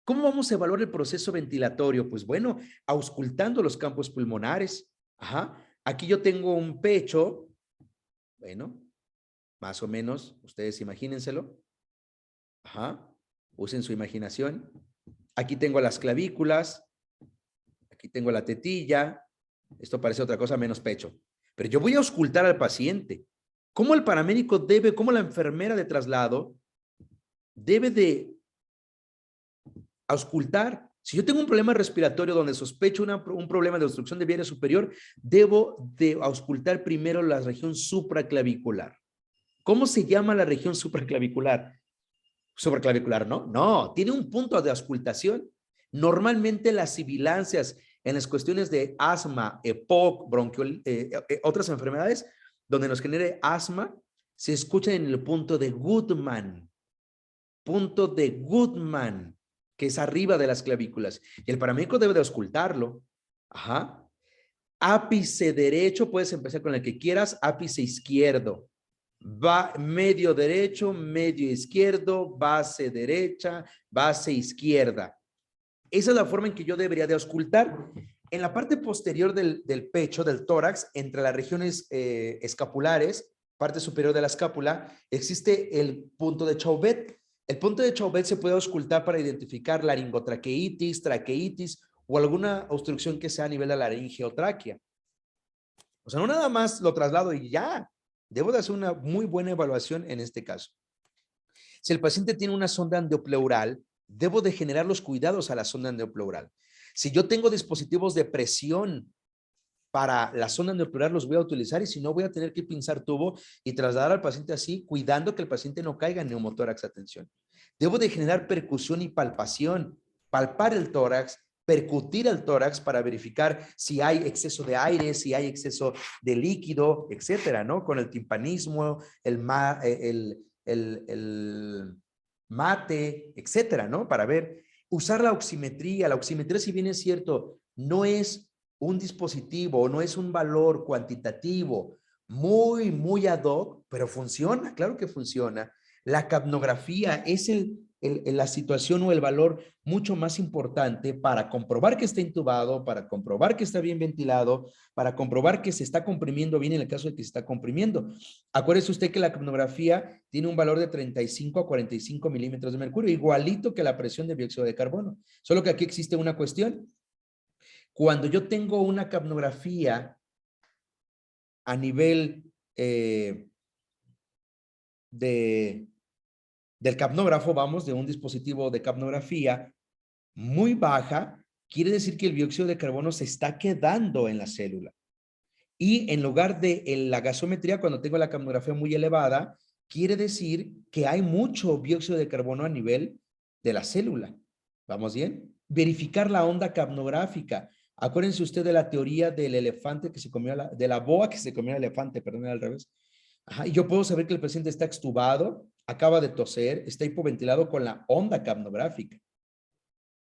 ¿Cómo vamos a evaluar el proceso ventilatorio? Pues bueno, auscultando los campos pulmonares. Ajá. Aquí yo tengo un pecho, bueno, más o menos, ustedes imagínenselo. Ajá. Usen su imaginación. Aquí tengo las clavículas, aquí tengo la tetilla. Esto parece otra cosa menos pecho. Pero yo voy a auscultar al paciente. ¿Cómo el paramédico debe, cómo la enfermera de traslado debe de auscultar? Si yo tengo un problema respiratorio donde sospecho un problema de obstrucción de vía aérea superior, debo de auscultar primero la región supraclavicular. ¿Cómo se llama la región supraclavicular? Supraclavicular, ¿no? No, tiene un punto de auscultación. Normalmente las sibilancias en las cuestiones de asma, EPOC, otras enfermedades donde nos genere asma, se escuchan en el punto de Goodman. Punto de Goodman, que es arriba de las clavículas. Y el paramédico debe de auscultarlo. Ajá. Ápice derecho, puedes empezar con el que quieras. Ápice izquierdo. Va medio derecho, medio izquierdo, base derecha, base izquierda. Esa es la forma en que yo debería de auscultar. En la parte posterior del pecho, del tórax, entre las regiones escapulares, parte superior de la escápula, existe el punto de Chauvet. El punto de Chauvet se puede auscultar para identificar laringotraqueitis, traqueitis o alguna obstrucción que sea a nivel de la laringe o tráquea. O sea, no nada más lo traslado y ya. Debo de hacer una muy buena evaluación en este caso. Si el paciente tiene una sonda endopleural, debo de generar los cuidados a la sonda endopleural. Si yo tengo dispositivos de presión para la sonda endopleural, los voy a utilizar y si no, voy a tener que pinzar tubo y trasladar al paciente así, cuidando que el paciente no caiga en neumotórax. Atención. Debo de generar percusión y palpación, palpar el tórax, percutir el tórax para verificar si hay exceso de aire, si hay exceso de líquido, etcétera, ¿no? Con el timpanismo, el mate, etcétera, ¿no? Para ver. Usar la oximetría. La oximetría, si bien es cierto, no es un dispositivo, no es un valor cuantitativo muy ad hoc, pero funciona, claro que funciona. La capnografía es la situación o el valor mucho más importante para comprobar que está intubado, para comprobar que está bien ventilado, para comprobar que se está comprimiendo bien en el caso de que se está comprimiendo. Acuérdese usted que la capnografía tiene un valor de 35 a 45 milímetros de mercurio, igualito que la presión de dióxido de carbono. Solo que aquí existe una cuestión. Cuando yo tengo una capnografía a nivel del capnógrafo, vamos, de un dispositivo de capnografía muy baja, quiere decir que el dióxido de carbono se está quedando en la célula. Y en lugar de la gasometría, cuando tengo la capnografía muy elevada, quiere decir que hay mucho dióxido de carbono a nivel de la célula. ¿Vamos bien? Verificar la onda capnográfica. Acuérdense usted de la teoría del elefante que se comió, de la boa que se comió el elefante, perdón, al revés. Ajá, y yo puedo saber que el paciente está extubado, acaba de toser, está hipoventilado con la onda capnográfica.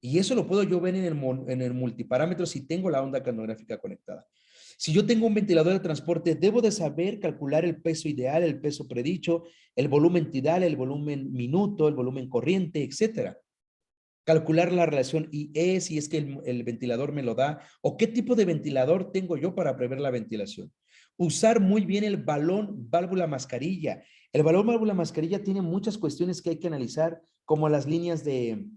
Y eso lo puedo yo ver en el multiparámetro si tengo la onda capnográfica conectada. Si yo tengo un ventilador de transporte, debo de saber calcular el peso ideal, el peso predicho, el volumen tidal, el volumen minuto, el volumen corriente, etcétera. Calcular la relación IE, si es que el ventilador me lo da, o qué tipo de ventilador tengo yo para prever la ventilación. Usar muy bien el balón válvula mascarilla. El balón válvula mascarilla tiene muchas cuestiones que hay que analizar, como las líneas de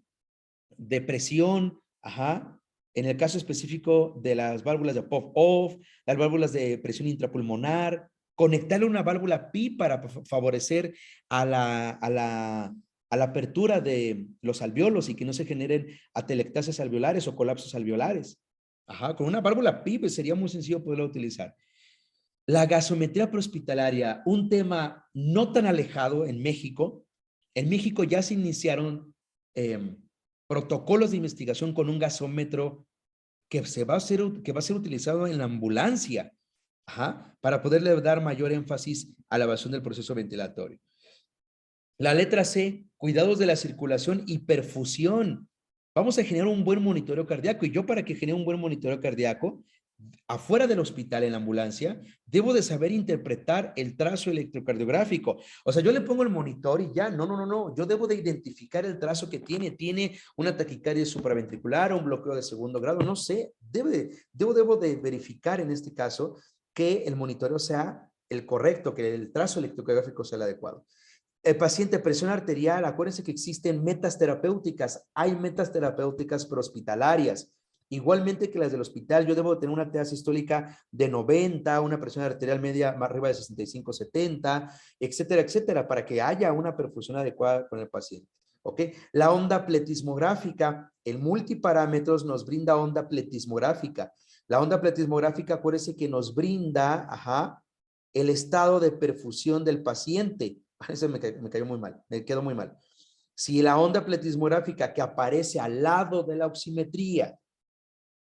presión, ajá, en el caso específico de las válvulas de pop-off, las válvulas de presión intrapulmonar, conectarle una válvula PI para favorecer a la apertura de los alveolos y que no se generen atelectasias alveolares o colapsos alveolares. Ajá, con una válvula PI pues sería muy sencillo poderla utilizar. La gasometría prehospitalaria, un tema no tan alejado en México. En México ya se iniciaron protocolos de investigación con un gasómetro que va a ser utilizado en la ambulancia, ajá, para poderle dar mayor énfasis a la evasión del proceso ventilatorio. La letra C, cuidados de la circulación y perfusión. Vamos a generar un buen monitoreo cardíaco, y yo, para que genere un buen monitoreo cardíaco, afuera del hospital, en la ambulancia, debo de saber interpretar el trazo electrocardiográfico. O sea, yo le pongo el monitor y ya, no. Yo debo de identificar el trazo que tiene. Tiene una taquicardia supraventricular o un bloqueo de segundo grado, no sé. Debo de verificar en este caso que el monitoreo sea el correcto, que el trazo electrocardiográfico sea el adecuado. El paciente, presión arterial, acuérdense que existen metas terapéuticas. Hay metas terapéuticas prehospitalarias. Igualmente que las del hospital, yo debo tener una TA sistólica de 90, una presión arterial media más arriba de 65, 70, etcétera, etcétera, para que haya una perfusión adecuada con el paciente. ¿Ok? La onda pletismográfica, el multiparámetros nos brinda onda pletismográfica. La onda pletismográfica, acuérdense que nos brinda, ajá, el estado de perfusión del paciente. Eso me cayó muy mal, me quedó muy mal. Si la onda pletismográfica que aparece al lado de la oximetría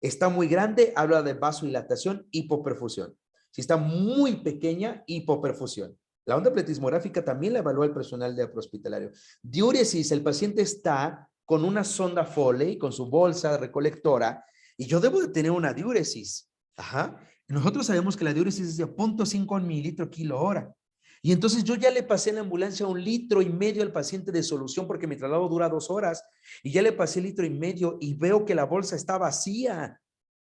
está muy grande, habla de vasodilatación, hipoperfusión. Si está muy pequeña, hipoperfusión. La onda pletismográfica también la evalúa el personal de prehospitalario. Diúresis, el paciente está con una sonda Foley, con su bolsa recolectora, y yo debo de tener una diúresis. Ajá. Nosotros sabemos que la diúresis es de 0.5 mililitro kilo hora. Y entonces yo ya le pasé en la ambulancia 1,5 litros al paciente de solución, porque mi traslado dura 2 horas, y ya le pasé 1,5 litros y veo que la bolsa está vacía.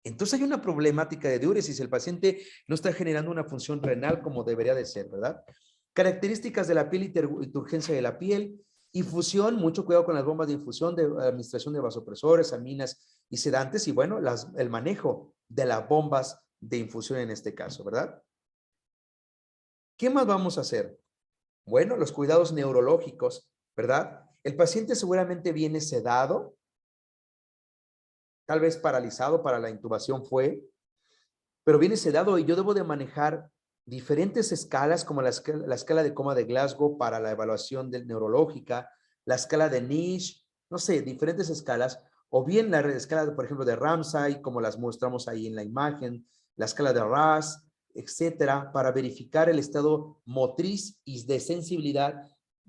Entonces hay una problemática de diúresis. El paciente no está generando una función renal como debería de ser, ¿verdad? Características de la piel y turgencia de la piel. Infusión, mucho cuidado con las bombas de infusión, de administración de vasopresores, aminas y sedantes, y bueno, el manejo de las bombas de infusión en este caso, ¿verdad? ¿Qué más vamos a hacer? Bueno, los cuidados neurológicos, ¿verdad? El paciente seguramente viene sedado, tal vez paralizado, para la intubación fue, pero viene sedado, y yo debo de manejar diferentes escalas, como la escala de coma de Glasgow para la evaluación neurológica, la escala de Niche, no sé, diferentes escalas, o bien la escala, por ejemplo, de Ramsay, como las mostramos ahí en la imagen, la escala de RAS, etcétera, para verificar el estado motriz y de sensibilidad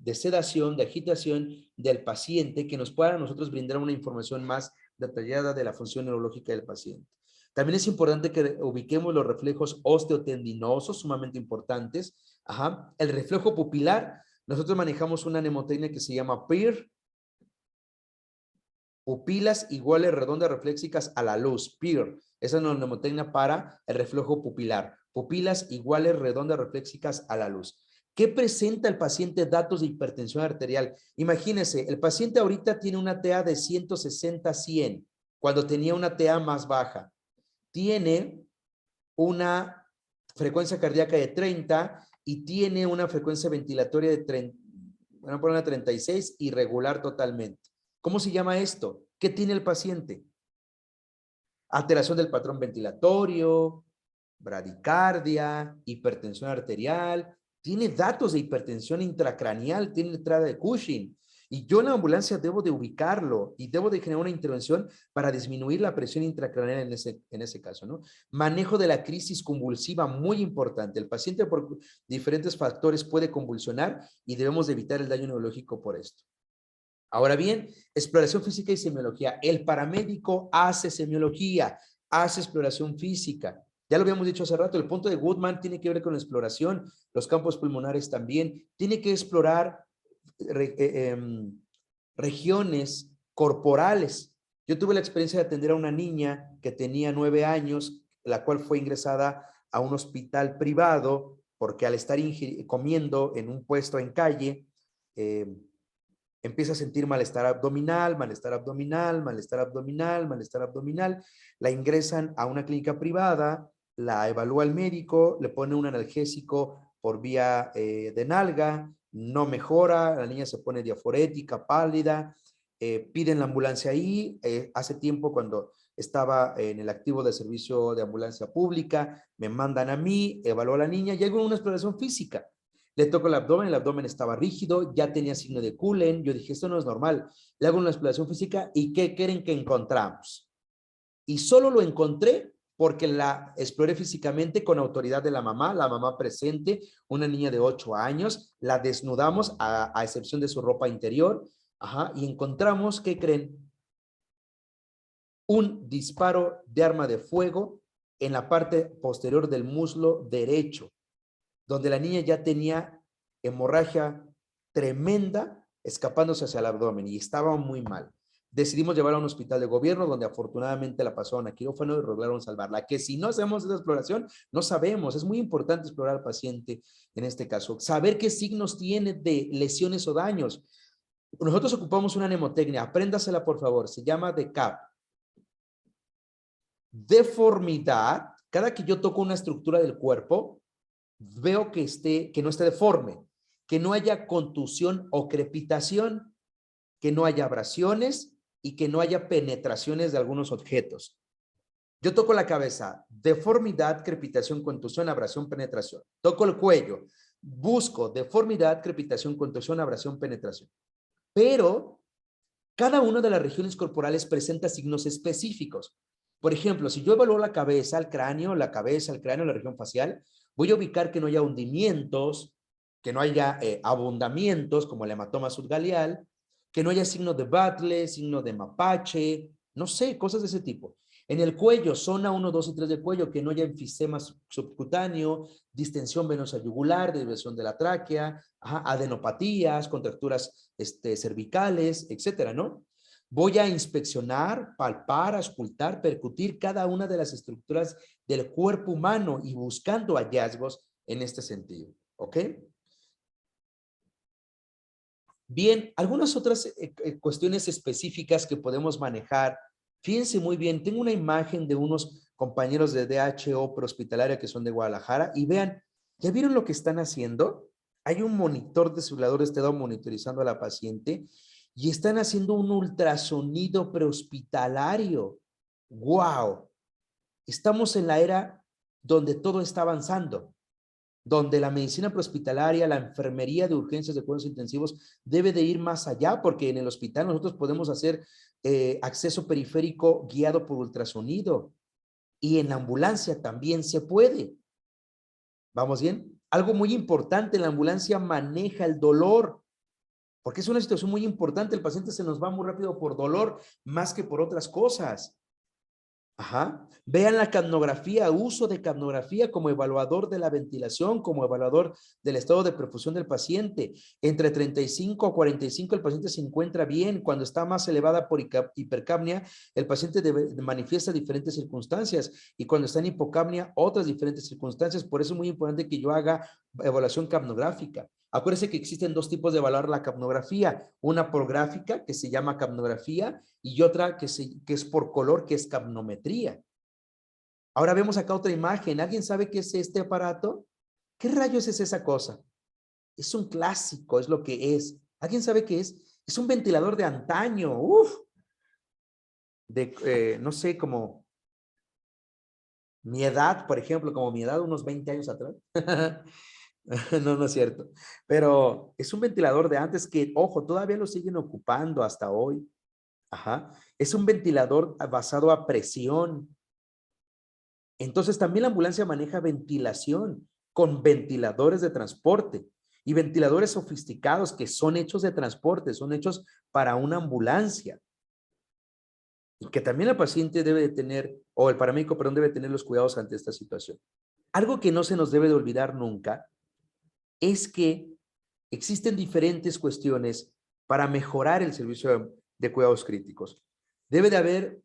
de sedación, de agitación del paciente que nos pueda a nosotros brindar una información más detallada de la función neurológica del paciente. También es importante que ubiquemos los reflejos osteotendinosos, sumamente importantes. Ajá. El reflejo pupilar, nosotros manejamos una mnemotecnia que se llama PIR, pupilas iguales redondas refléxicas a la luz, PIR. Esa es una mnemotecnia para el reflejo pupilar. Pupilas iguales redondas refléxicas a la luz. ¿Qué presenta el paciente? Datos de hipertensión arterial. Imagínense, el paciente ahorita tiene una TA de 160-100, cuando tenía una TA más baja. Tiene una frecuencia cardíaca de 30 y tiene una frecuencia ventilatoria de 30, bueno, por una 36, irregular totalmente. ¿Cómo se llama esto? ¿Qué tiene el paciente? Alteración del patrón ventilatorio, bradicardia, hipertensión arterial, tiene datos de hipertensión intracraneal, tiene entrada de Cushing. Y yo en la ambulancia debo de ubicarlo y debo de generar una intervención para disminuir la presión intracraneal en ese caso, ¿no? Manejo de la crisis convulsiva, muy importante. El paciente por diferentes factores puede convulsionar y debemos de evitar el daño neurológico por esto. Ahora bien, exploración física y semiología. El paramédico hace semiología, hace exploración física. Ya lo habíamos dicho hace rato, el punto de Goodman tiene que ver con la exploración, los campos pulmonares también. Tiene que explorar regiones corporales. Yo tuve la experiencia de atender a una niña que tenía 9 años, la cual fue ingresada a un hospital privado porque al estar comiendo en un puesto en calle, empieza a sentir malestar abdominal, malestar abdominal, malestar abdominal, malestar abdominal. La ingresan a una clínica privada, la evalúa el médico, le pone un analgésico por vía de nalga, no mejora, la niña se pone diaforética, pálida, piden la ambulancia ahí. Hace tiempo cuando estaba en el activo de servicio de ambulancia pública, me mandan a mí, evalúo a la niña y hago una exploración física. Le toco el abdomen estaba rígido, ya tenía signo de Cullen. Yo dije, esto no es normal. Le hago una exploración física y ¿qué creen que encontramos? Y solo lo encontré porque la exploré físicamente con autoridad de la mamá presente, una niña de 8 años, la desnudamos a excepción de su ropa interior, ajá, y encontramos, ¿qué creen? Un disparo de arma de fuego en la parte posterior del muslo derecho, donde la niña ya tenía hemorragia tremenda escapándose hacia el abdomen y estaba muy mal. Decidimos llevarla a un hospital de gobierno donde afortunadamente la pasaron a quirófano y lograron salvarla. Que si no hacemos esa exploración, no sabemos. Es muy importante explorar al paciente en este caso. Saber qué signos tiene de lesiones o daños. Nosotros ocupamos una mnemotecnia. Apréndasela, por favor. Se llama DECAP. Deformidad. Cada que yo toco una estructura del cuerpo, veo que no esté deforme, que no haya contusión o crepitación, que no haya abrasiones y que no haya penetraciones de algunos objetos. Yo toco la cabeza, deformidad, crepitación, contusión, abrasión, penetración. Toco el cuello, busco deformidad, crepitación, contusión, abrasión, penetración. Pero cada una de las regiones corporales presenta signos específicos. Por ejemplo, si yo evalúo la cabeza, el cráneo, la región facial, voy a ubicar que no haya hundimientos, que no haya abundamientos como el hematoma subgaleal, que no haya signo de Battle, signo de mapache, no sé, cosas de ese tipo. En el cuello, zona 1, 2 y 3 del cuello, que no haya enfisema subcutáneo, distensión venosa yugular, desviación de la tráquea, adenopatías, contracturas cervicales, etcétera, ¿no? Voy a inspeccionar, palpar, auscultar, percutir cada una de las estructuras del cuerpo humano y buscando hallazgos en este sentido, ¿ok? Bien, algunas otras cuestiones específicas que podemos manejar. Fíjense muy bien, tengo una imagen de unos compañeros de DHO prehospitalaria que son de Guadalajara y vean, ¿ya vieron lo que están haciendo? Hay un monitor desfibrilador estado monitorizando a la paciente y están haciendo un ultrasonido prehospitalario. ¡Wow! Estamos en la era donde todo está avanzando, donde la medicina prehospitalaria, la enfermería de urgencias de cuidados intensivos debe de ir más allá, porque en el hospital nosotros podemos hacer acceso periférico guiado por ultrasonido y en la ambulancia también se puede. ¿Vamos bien? Algo muy importante, la ambulancia maneja el dolor. porque es una situación muy importante. El paciente se nos va muy rápido por dolor, más que por otras cosas. Ajá. Vean la capnografía, uso de capnografía como evaluador de la ventilación, como evaluador del estado de perfusión del paciente. Entre 35 a 45 el paciente se encuentra bien. Cuando está más elevada por hipercapnia, el paciente manifiesta diferentes circunstancias, y cuando está en hipocapnia, otras diferentes circunstancias. Por eso es muy importante que yo haga evaluación capnográfica. Acuérdense que existen dos tipos de evaluar la capnografía, una por gráfica, que se llama capnografía, y otra que es por color, que es capnometría. Ahora vemos acá otra imagen. ¿Alguien sabe qué es este aparato? ¿Qué rayos es esa cosa? Es un clásico, es lo que es. ¿Alguien sabe qué es? Es un ventilador de antaño. Uf, no sé, como mi edad, por ejemplo, como mi edad, unos 20 años atrás. No, no es cierto. Pero es un ventilador de antes que, ojo, todavía lo siguen ocupando hasta hoy. Ajá. Es un ventilador basado a presión. Entonces también la ambulancia maneja ventilación con ventiladores de transporte y ventiladores sofisticados que son hechos de transporte, son hechos para una ambulancia. Y que también el paciente debe de tener, o el paramédico, perdón, debe tener los cuidados ante esta situación. Algo que no se nos debe de olvidar nunca es que existen diferentes cuestiones para mejorar el servicio de cuidados críticos. Debe de haber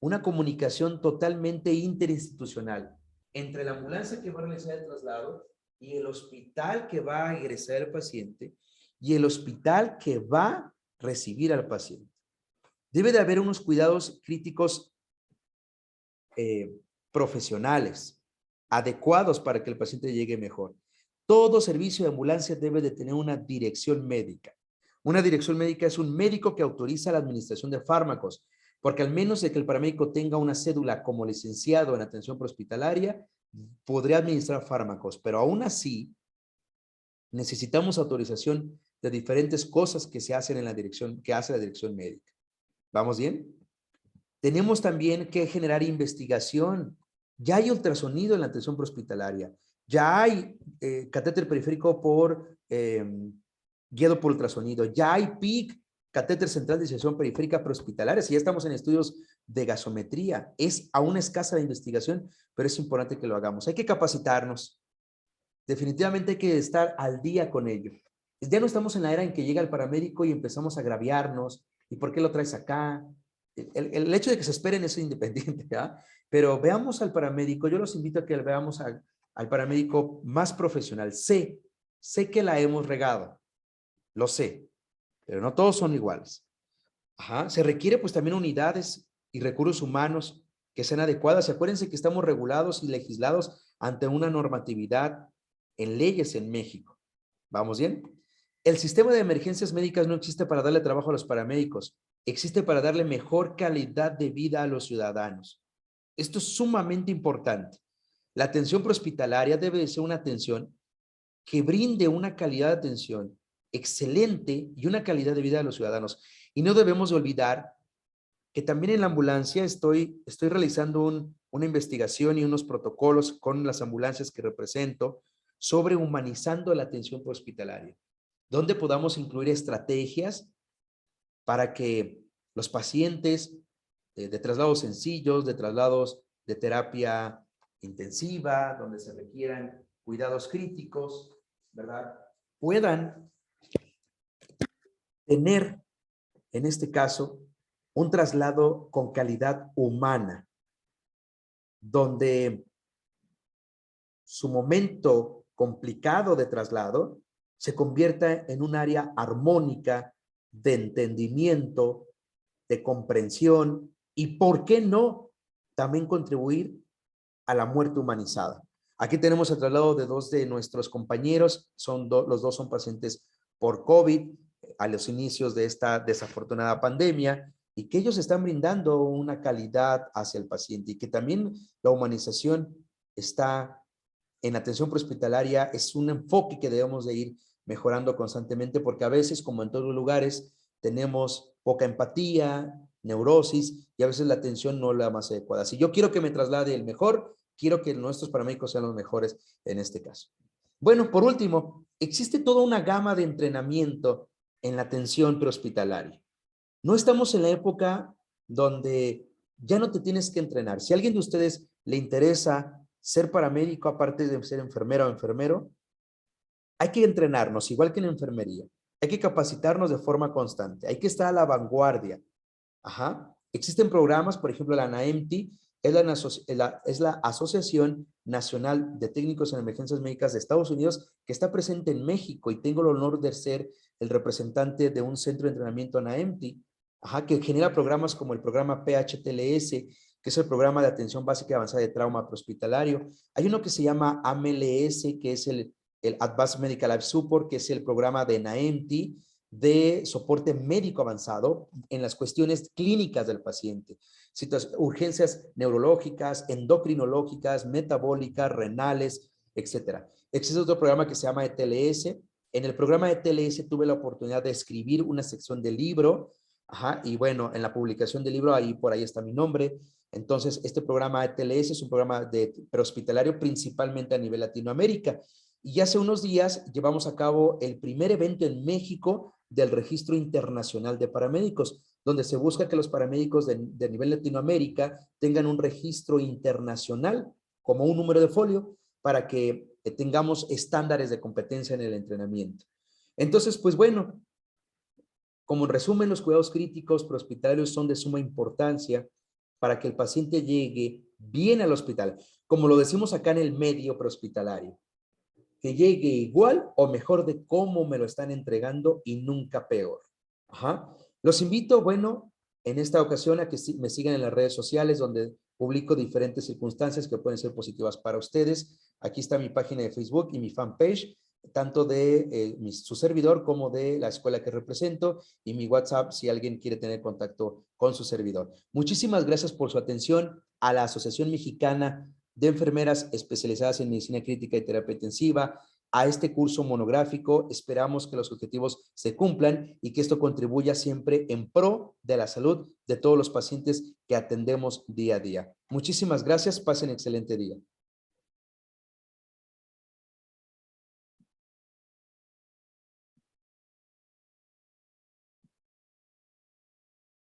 una comunicación totalmente interinstitucional entre la ambulancia que va a realizar el traslado y el hospital que va a ingresar al paciente y el hospital que va a recibir al paciente. Debe de haber unos cuidados críticos profesionales, adecuados para que el paciente llegue mejor. Todo servicio de ambulancia debe de tener una dirección médica. Una dirección médica es un médico que autoriza la administración de fármacos, porque al menos de que el paramédico tenga una cédula como licenciado en atención prehospitalaria, podría administrar fármacos, pero aún así necesitamos autorización de diferentes cosas que se hacen en la dirección, que hace la dirección médica. ¿Vamos bien? Tenemos también que generar investigación. Ya hay ultrasonido en la atención prehospitalaria. Ya hay catéter periférico guiado por ultrasonido. Ya hay PIC, catéter central de disección periférica prehospitalaria. Si ya estamos en estudios de gasometría. Es aún escasa la investigación, pero es importante que lo hagamos. Hay que capacitarnos. Definitivamente hay que estar al día con ello. Ya no estamos en la era en que llega el paramédico y empezamos a agraviarnos. ¿Y por qué lo traes acá? El hecho de que se esperen es independiente, ¿verdad? Pero veamos al paramédico. Yo los invito a que veamos al paramédico más profesional. Sé que la hemos regado. Lo sé. Pero no todos son iguales. Ajá. Se requiere pues también unidades y recursos humanos que sean adecuadas. Acuérdense que estamos regulados y legislados ante una normatividad en leyes en México. ¿Vamos bien? El sistema de emergencias médicas no existe para darle trabajo a los paramédicos, existe para darle mejor calidad de vida a los ciudadanos. Esto es sumamente importante. La atención prehospitalaria debe de ser una atención que brinde una calidad de atención excelente y una calidad de vida a los ciudadanos. Y no debemos de olvidar que también en la ambulancia estoy realizando una investigación y unos protocolos con las ambulancias que represento sobre humanizando la atención prehospitalaria, donde podamos incluir estrategias para que los pacientes de traslados sencillos, de traslados de terapia intensiva, donde se requieran cuidados críticos, ¿verdad? Puedan tener, en este caso, un traslado con calidad humana, donde su momento complicado de traslado se convierta en un área armónica de entendimiento, de comprensión y, ¿por qué no?, también contribuir a la muerte humanizada. Aquí tenemos el traslado de dos de nuestros compañeros, los dos son pacientes por COVID a los inicios de esta desafortunada pandemia, y que ellos están brindando una calidad hacia el paciente, y que también la humanización está en atención prehospitalaria. Es un enfoque que debemos de ir mejorando constantemente, porque a veces, como en todos los lugares, tenemos poca empatía, neurosis, y a veces la atención no es la más adecuada. Si yo quiero que me traslade el mejor, quiero que nuestros paramédicos sean los mejores en este caso. Bueno, por último, existe toda una gama de entrenamiento en la atención prehospitalaria. No estamos en la época donde ya no te tienes que entrenar. Si a alguien de ustedes le interesa ser paramédico, aparte de ser enfermera o enfermero, hay que entrenarnos, igual que en enfermería. Hay que capacitarnos de forma constante. Hay que estar a la vanguardia. Ajá. Existen programas, por ejemplo, la NAEMTI es la Asociación Nacional de Técnicos en Emergencias Médicas de Estados Unidos, que está presente en México, y tengo el honor de ser el representante de un centro de entrenamiento NAEMTI, ajá, que genera programas como el programa PHTLS, que es el programa de atención básica y avanzada de trauma prehospitalario. Hay uno que se llama AMLS, que es el Advanced Medical Life Support, que es el programa de NAEMTI, de soporte médico avanzado en las cuestiones clínicas del paciente, urgencias neurológicas, endocrinológicas, metabólicas, renales, etcétera. Existe otro programa que se llama ETLS. En el programa ETLS tuve la oportunidad de escribir una sección de libro, ajá, y bueno, en la publicación del libro, ahí por ahí está mi nombre. Entonces, este programa ETLS es un programa prehospitalario principalmente a nivel Latinoamérica. Y hace unos días llevamos a cabo el primer evento en México del Registro Internacional de Paramédicos, donde se busca que los paramédicos de nivel Latinoamérica tengan un registro internacional como un número de folio para que tengamos estándares de competencia en el entrenamiento. Entonces, pues bueno, como en resumen, los cuidados críticos prehospitalarios son de suma importancia para que el paciente llegue bien al hospital, como lo decimos acá en el medio prehospitalario, que llegue igual o mejor de cómo me lo están entregando y nunca peor. Ajá. Los invito, bueno, en esta ocasión a que me sigan en las redes sociales donde publico diferentes circunstancias que pueden ser positivas para ustedes. Aquí está mi página de Facebook y mi fanpage, tanto de su servidor como de la escuela que represento, y mi WhatsApp si alguien quiere tener contacto con su servidor. Muchísimas gracias por su atención a la Asociación Mexicana de enfermeras especializadas en medicina crítica y terapia intensiva, a este curso monográfico. Esperamos que los objetivos se cumplan y que esto contribuya siempre en pro de la salud de todos los pacientes que atendemos día a día. Muchísimas gracias. Pasen excelente día.